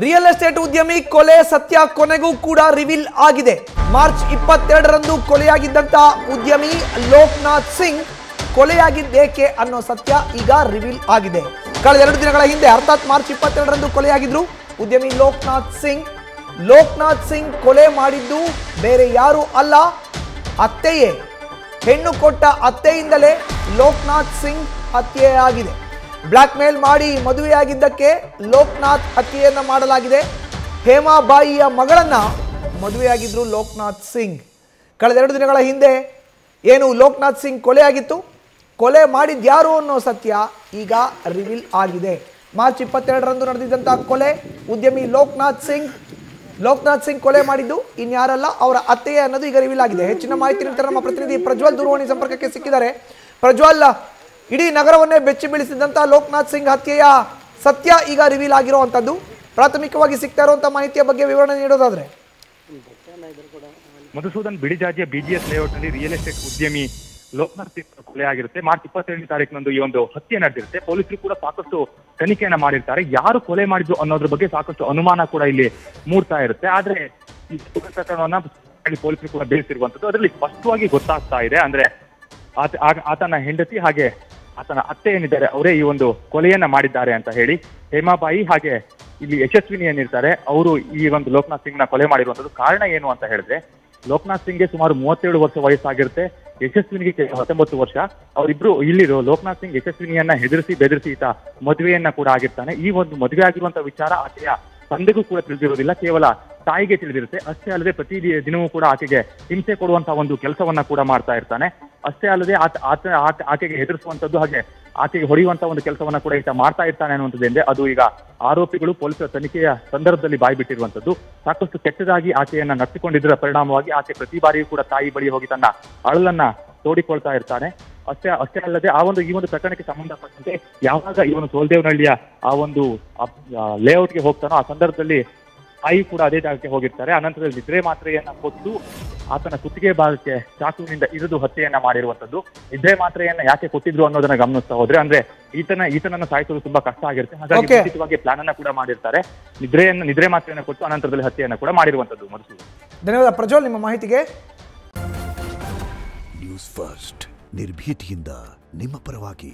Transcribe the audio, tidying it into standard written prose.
Real estate ಉದ್ಯಮಿ ಕೊಲೆ ಸತ್ಯ ಕೊನೆಗೂ ಕೂಡ ರಿವೀಲ್ ಆಗಿದೆ. ಮಾರ್ಚ್ 22ರಂದು ಕೊಲೆಯಾಗಿದ್ದಂತ ಉದ್ಯಮಿ ಲೋಕನಾಥ್ ಸಿಂಗ್ ಕೊಲೆಯಾಗಿದ್ದೇಕೆ ಅನ್ನೋ ಸತ್ಯ ಈಗ ರಿವೀಲ್ ಆಗಿದೆ. ಕಳೆದ 2 ದಿನಗಳ ಹಿಂದೆ ಅರ್ಥಾತ್ ಮಾರ್ಚ್ 22ರಂದು ಕೊಲೆಯಾಗಿದ್ರು ಉದ್ಯಮಿ ಲೋಕನಾಥ್ ಸಿಂಗ್. ಲೋಕನಾಥ್ ಸಿಂಗ್ ಕೊಲೆ ಮಾಡಿದ್ದು ಬೇರೆ ಯಾರು ಅಲ್ಲ, ಅತ್ತೆಯೇ. ಹೆಣ್ಣು ಕೊಟ್ಟ ಅತ್ತೆಯಿಂದಲೇ ಲೋಕನಾಥ್ ಸಿಂಗ್ ಹತ್ಯೆಯಾಗಿದೆ. ಬ್ಲಾಕ್ ಮೇಲ್ ಮಾಡಿ ಮದುವೆಯಾಗಿದ್ದಕ್ಕೆ ಲೋಕನಾಥ್ ಹತ್ಯೆಯನ್ನ ಮಾಡಲಾಗಿದೆ. ಹೇಮಾಬಾಯಿಯ ಮಗಳನ್ನ ಮದುವೆಯಾಗಿದ್ರು ಲೋಕನಾಥ್ ಸಿಂಗ್. ಕಳೆದ 2 ದಿನಗಳ ಹಿಂದೆ ಏನು ಲೋಕನಾಥ್ ಸಿಂಗ್ ಕೊಲೆಯಾಗಿತ್ತು, ಕೊಲೆ ಮಾಡಿದ್ಯಾರು ಅನ್ನೋ ಸತ್ಯ ಈಗ ರಿವೀಲ್ ಆಗಿದೆ. ಮಾರ್ಚ್ 22ರಂದು ನಡೆದಿದ್ದಂತಹ ಕೊಲೆ ಉದ್ಯಮಿ ಲೋಕನಾಥ್ ಸಿಂಗ್ ಕೊಲೆ ಮಾಡಿದ್ದು ಇನ್ಯಾರಲ್ಲ, ಅವರ ಅತ್ತೆಯೇ ಅನ್ನೋದು ಈಗ ರಿವೀಲ್ ಆಗಿದೆ. ಹೆಚ್ಚಿನ ಮಾಹಿತಿ ನೀಡ್ತಾರೆ ನಮ್ಮ ಪ್ರತಿನಿಧಿ ಪ್ರಜ್ವಲ್ ದೂರವಾಣಿ ಸಂಪರ್ಕಕ್ಕೆ ಸಿಕ್ಕಿದ್ದಾರೆ. ಪ್ರಜ್ವಲ್, ಇಡೀ ನಗರವನ್ನೇ ಬೆಚ್ಚಿ ಬೀಳಿಸಿದಂತಹ ಲೋಕನಾಥ್ ಸಿಂಗ್ ಹತ್ಯೆಯ ಸತ್ಯ ಈಗ ರಿವೀಲ್ ಆಗಿರುವಂತದ್ದು. ಪ್ರಾಥಮಿಕವಾಗಿ ಸಿಗ್ತಾ ಇರುವಂತಹ ಮಾಹಿತಿಯ ಬಗ್ಗೆ ವಿವರಣೆ ನೀಡೋದಾದ್ರೆ. ಮಧುಸೂದನ್, ಬಿಡಿಜಾಜಿಯ BGS ಲೇಔಟ್ ನಲ್ಲಿ ರಿಯಲ್ ಎಸ್ಟೇಟ್ ಉದ್ಯಮಿ ಲೋಕನಾಥ್ ಸಿಂಗ್ ಕೊಲೆ ಆಗಿರುತ್ತೆ. ಮಾರ್ಚ್ 22ನೇ ತಾರೀಕಿನಂದು ಈ ಒಂದು ಹತ್ಯೆ ನಡೆದಿರುತ್ತೆ. ಪೊಲೀಸರು ಕೂಡ ಸಾಕಷ್ಟು ತನಿಖೆಯನ್ನ ಮಾಡಿರ್ತಾರೆ. ಯಾರು ಕೊಲೆ ಮಾಡಿದ್ರು ಅನ್ನೋದ್ರ ಬಗ್ಗೆ ಸಾಕಷ್ಟು ಅನುಮಾನ ಕೂಡ ಇಲ್ಲಿ ಮೂಡ್ತಾ ಇರುತ್ತೆ. ಆದ್ರೆ ಈ ಪ್ರಕರಣವನ್ನ ಪೊಲೀಸರು ಕೂಡ ಬೇಯಿಸಿರುವಂತದ್ದು ಅದರಲ್ಲಿ ಸ್ಪಷ್ಟವಾಗಿ ಗೊತ್ತಾಗ್ತಾ ಇದೆ. ಅಂದ್ರೆ ಆತನ ಹೆಂಡತಿ ಹಾಗೆ ಆತನ ಅತ್ತೆ ಏನಿದ್ದಾರೆ ಅವರೇ ಈ ಒಂದು ಕೊಲೆಯನ್ನ ಮಾಡಿದ್ದಾರೆ ಅಂತ ಹೇಳಿ. ಹೇಮಾಬಾಯಿ ಹಾಗೆ ಇಲ್ಲಿ ಯಶಸ್ವಿನಿ ಏನಿರ್ತಾರೆ ಅವರು ಈ ಒಂದು ಲೋಕನಾಥ್ ಸಿಂಗ್ ನ ಕೊಲೆ ಮಾಡಿರುವಂತದ್ದು. ಕಾರಣ ಏನು ಅಂತ ಹೇಳಿದ್ರೆ, ಲೋಕನಾಥ್ ಸಿಂಗ್ಗೆ ಸುಮಾರು 37 ವರ್ಷ ವಯಸ್ಸಾಗಿರುತ್ತೆ, ಯಶಸ್ವಿನಿಗೆ 19 ವರ್ಷ. ಅವರಿಬ್ರು ಇಲ್ಲಿರೋ ಲೋಕನಾಥ್ ಸಿಂಗ್ ಯಶಸ್ವಿನಿಯನ್ನ ಬೆದರಿಸಿ ಈತ ಮದುವೆಯನ್ನ ಕೂಡ ಆಗಿರ್ತಾನೆ. ಈ ಒಂದು ಮದುವೆ ಆಗಿರುವಂತಹ ವಿಚಾರ ಆಕೆಯ ತಂದೆಗೂ ಕೂಡ ತಿಳಿದಿರೋದಿಲ್ಲ, ಕೇವಲ ತಾಯಿಗೆ ತಿಳಿದಿರುತ್ತೆ. ಅಷ್ಟೇ ಅಲ್ಲದೆ ಪ್ರತಿ ದಿನವೂ ಕೂಡ ಆಕೆಗೆ ಹಿಂಸೆ ಕೊಡುವಂತಹ ಒಂದು ಕೆಲಸವನ್ನ ಕೂಡ ಮಾಡ್ತಾ ಇರ್ತಾನೆ. ಅಷ್ಟೇ ಅಲ್ಲದೆ ಆಕೆಗೆ ಹೆದರಿಸುವಂತದ್ದು ಹಾಗೆ ಆಕೆಗೆ ಹೊಡೆಯುವಂತಹ ಒಂದು ಕೆಲಸವನ್ನ ಕೂಡ ಈತ ಮಾಡ್ತಾ ಇರ್ತಾನೆ ಅನ್ನುವಂಥದ್ದೇ ಅದು ಈಗ ಆರೋಪಿಗಳು ಪೊಲೀಸರ ತನಿಖೆಯ ಸಂದರ್ಭದಲ್ಲಿ ಬಾಯ್ಬಿಟ್ಟಿರುವಂತದ್ದು. ಸಾಕಷ್ಟು ಕೆಟ್ಟದಾಗಿ ಆಕೆಯನ್ನ ನಡೆಸಿಕೊಂಡಿದ್ದರ ಪರಿಣಾಮವಾಗಿ ಆಕೆ ಪ್ರತಿ ಬಾರಿಯೂ ಕೂಡ ತಾಯಿ ಬಳಿ ಹೋಗಿ ತನ್ನ ಅಳಲನ್ನ ತೋಡಿಕೊಳ್ತಾ ಇರ್ತಾನೆ. ಅಷ್ಟೇ ಅಲ್ಲದೆ ಈ ಒಂದು ಪ್ರಕರಣಕ್ಕೆ ಸಂಬಂಧಪಟ್ಟಂತೆ ಯಾವಾಗ ಇವನು ಸೋಲ್ದೇವನಹಳ್ಳಿಯ ಆ ಒಂದು ಲೇಔಟ್ಗೆ ಹೋಗ್ತಾನೋ ಆ ಸಂದರ್ಭದಲ್ಲಿ ತಾಯಿ ಕೂಡ ಅದೇ ಜಾಗಕ್ಕೆ ಹೋಗಿರ್ತಾರೆ. ಅನಂತರದಲ್ಲಿ ನಿದ್ರೆ ಮಾತ್ರೆಯನ್ನ ಕೊಟ್ಟು ಆತನ ಕುತ್ತಿಗೆ ಭಾಗಕ್ಕೆ ಚಾಕುವಿನಿಂದ ಇರಿದು ಹತ್ಯೆಯನ್ನ ಮಾಡಿರುವಂತದ್ದು. ನಿದ್ರೆ ಮಾತ್ರೆಯನ್ನ ಯಾಕೆ ಕೊಟ್ಟಿದ್ರು ಅನ್ನೋದನ್ನ ಗಮನಿಸ್ತಾ ಹೋದ್ರೆ, ಅಂದ್ರೆ ಈತನನ್ನ ಸಾಯಿಸೋದು ತುಂಬಾ ಕಷ್ಟ ಆಗಿರುತ್ತೆ. ಹಾಗಾಗಿ ಖಚಿತವಾಗಿ ಪ್ಲಾನ್ ಅನ್ನ ಕೂಡ ಮಾಡಿರ್ತಾರೆ. ನಿದ್ರೆ ಮಾತ್ರೆಯನ್ನ ಕೊಟ್ಟು ಅನಂತರದಲ್ಲಿ ಹತ್ಯೆಯನ್ನ ಕೂಡ ಮಾಡಿರುವಂತದ್ದು. ಧನ್ಯವಾದ ಪ್ರಜ್ವಲ್ ನಿಮ್ಮ ಮಾಹಿತಿಗೆ. ನ್ಯೂಸ್ ಫಸ್ಟ್ ನಿರ್ಭೀತಿಯಿಂದ ನಿಮ್ಮ ಪರವಾಗಿ.